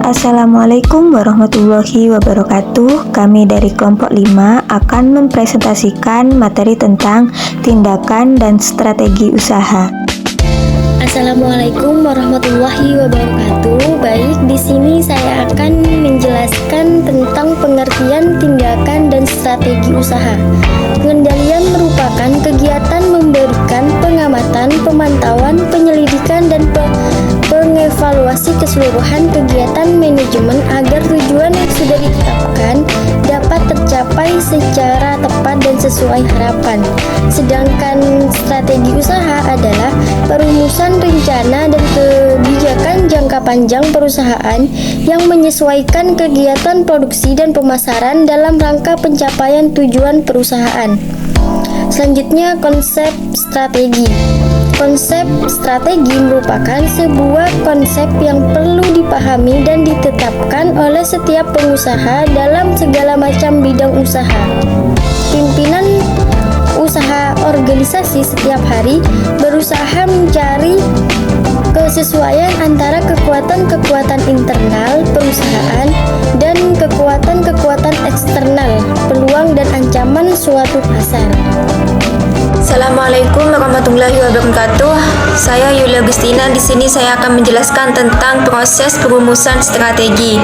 Assalamualaikum warahmatullahi wabarakatuh. Kami dari kelompok 5 akan mempresentasikan materi tentang tindakan dan strategi usaha. Assalamualaikum warahmatullahi wabarakatuh. Baik, di sini saya akan menjelaskan tentang pengertian tindakan dan strategi usaha. Pengendalian merupakan kegiatan memberikan pengamatan, pemantauan, penyelidikan, dan pengevaluasi keseluruhan kegiatan manajemen agar tujuan yang sudah ditetapkan dapat tercapai secara tepat dan sesuai harapan. Sedangkan strategi usaha adalah perumusan rencana dan kebijakan jangka panjang perusahaan yang menyesuaikan kegiatan produksi dan pemasaran dalam rangka pencapaian tujuan perusahaan. Selanjutnya, konsep strategi. Konsep strategi merupakan sebuah konsep yang perlu dipahami dan ditetapkan oleh setiap pengusaha dalam segala macam bidang usaha. Pimpinan usaha organisasi setiap hari berusaha mencari kesesuaian antara kekuatan-kekuatan internal perusahaan dan kekuatan-kekuatan eksternal, peluang dan ancaman suatu pasar. Assalamualaikum warahmatullahi wabarakatuh. Saya Yulia Agustina. Di sini saya akan menjelaskan tentang proses perumusan strategi.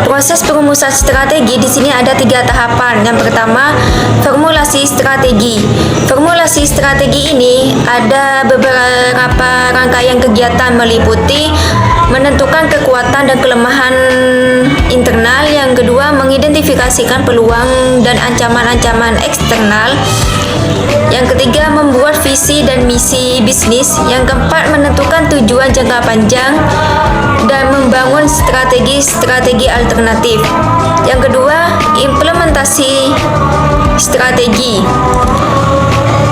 Proses perumusan strategi di sini ada 3 tahapan. Yang pertama, formulasi strategi. Formulasi strategi ini ada beberapa rangkaian kegiatan meliputi menentukan kekuatan dan kelemahan internal. Yang kedua, mengidentifikasikan peluang dan ancaman-ancaman eksternal. Yang ketiga, membuat visi dan misi bisnis. Yang keempat, menentukan tujuan jangka panjang dan membangun strategi-strategi alternatif. Yang kedua, implementasi strategi.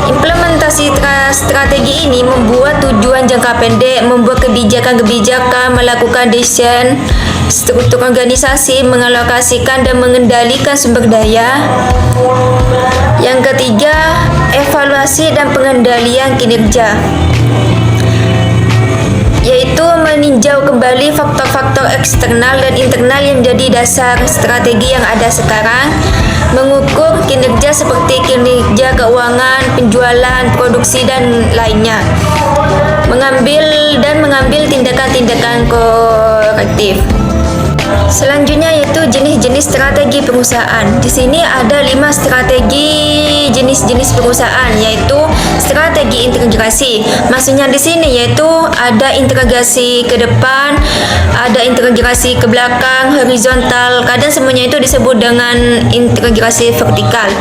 Implementasi strategi ini membuat tujuan jangka pendek, membuat kebijakan-kebijakan, melakukan desain struktur organisasi, mengalokasikan dan mengendalikan sumber daya. Yang ketiga, evaluasi dan pengendalian kinerja, yaitu meninjau kembali faktor-faktor eksternal dan internal yang menjadi dasar strategi yang ada sekarang, mengukur kinerja seperti kinerja keuangan, penjualan, produksi, dan lainnya, mengambil tindakan-tindakan korektif. Selanjutnya yaitu jenis-jenis strategi perusahaan. Di sini ada 5 strategi jenis-jenis perusahaan, yaitu strategi integrasi. Maksudnya di sini yaitu ada integrasi ke depan, ada integrasi ke belakang, horizontal. Kadang semuanya itu disebut dengan integrasi vertikal.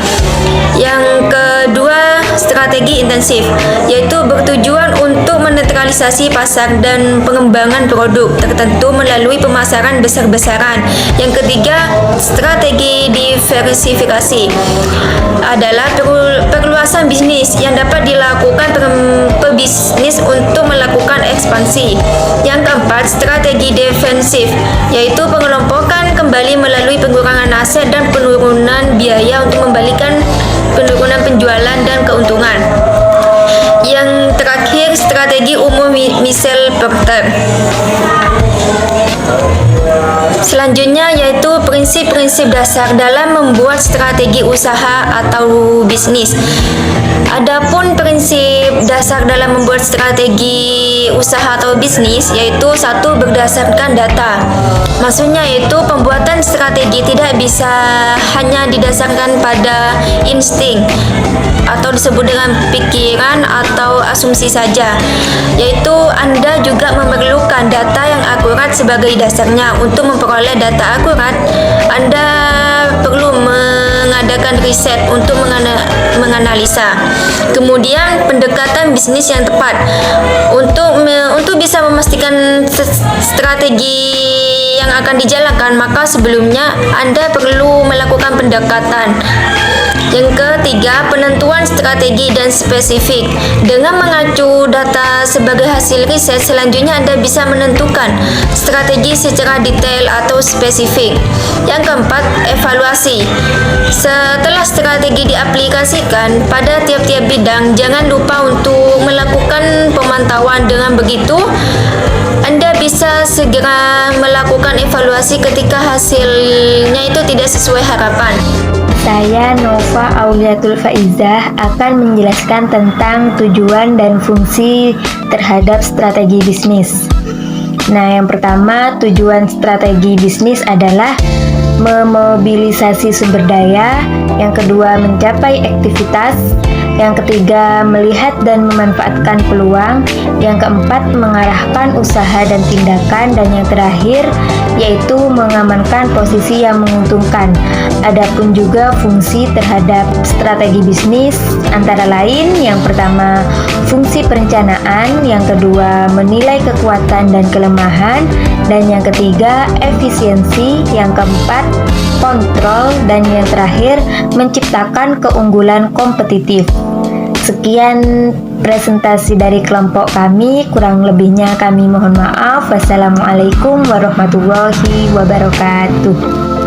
Yang kedua, strategi intensif, yaitu bertujuan untuk menetralisasi pasar dan pengembangan produk tertentu melalui pemasaran besar-besaran. Yang ketiga, strategi diversifikasi adalah perluasan bisnis yang dapat dilakukan pebisnis untuk melakukan ekspansi. Yang keempat, strategi defensif, yaitu pengelompokan kembali melalui pengurangan aset dan penurunan biaya untuk membalikan penurunan penjualan dan keuntungan. Yang terakhir, strategi umum Michel Porter. Selanjutnya yaitu prinsip-prinsip dasar dalam membuat strategi usaha atau bisnis. Adapun prinsip dasar dalam membuat strategi usaha atau bisnis yaitu 1. Berdasarkan data. Maksudnya yaitu pembuatan strategi tidak bisa hanya didasarkan pada insting atau disebut dengan pikiran atau asumsi saja, yaitu Anda juga memerlukan data yang akurat sebagai dasarnya. Untuk memperoleh data akurat, Anda perlu mengadakan riset untuk menganalisa. Kemudian pendekatan bisnis yang tepat. Untuk bisa memastikan strategi yang akan dijalankan, maka sebelumnya Anda perlu melakukan pendekatan. Yang ketiga, penentuan strategi dan spesifik. Dengan mengacu data sebagai hasil riset, selanjutnya Anda bisa menentukan strategi secara detail atau spesifik. Yang keempat, evaluasi. Setelah strategi diaplikasikan pada tiap-tiap bidang, jangan lupa untuk melakukan pemantauan. Dengan begitu, Anda bisa segera melakukan evaluasi ketika hasilnya itu tidak sesuai harapan. Saya Nova Auliatul Faizah akan menjelaskan tentang tujuan dan fungsi terhadap strategi bisnis. Nah, yang pertama, tujuan strategi bisnis adalah memobilisasi sumber daya, yang kedua mencapai aktivitas, yang ketiga melihat dan memanfaatkan peluang, yang keempat mengarahkan usaha dan tindakan, dan yang terakhir yaitu mengamankan posisi yang menguntungkan. Adapun juga fungsi terhadap strategi bisnis antara lain, yang pertama fungsi perencanaan, yang kedua menilai kekuatan dan kelemahan, dan yang ketiga efisiensi, yang keempat kontrol, dan yang terakhir menciptakan keunggulan kompetitif. Sekian presentasi dari kelompok kami, kurang lebihnya kami mohon maaf. Wassalamualaikum warahmatullahi wabarakatuh.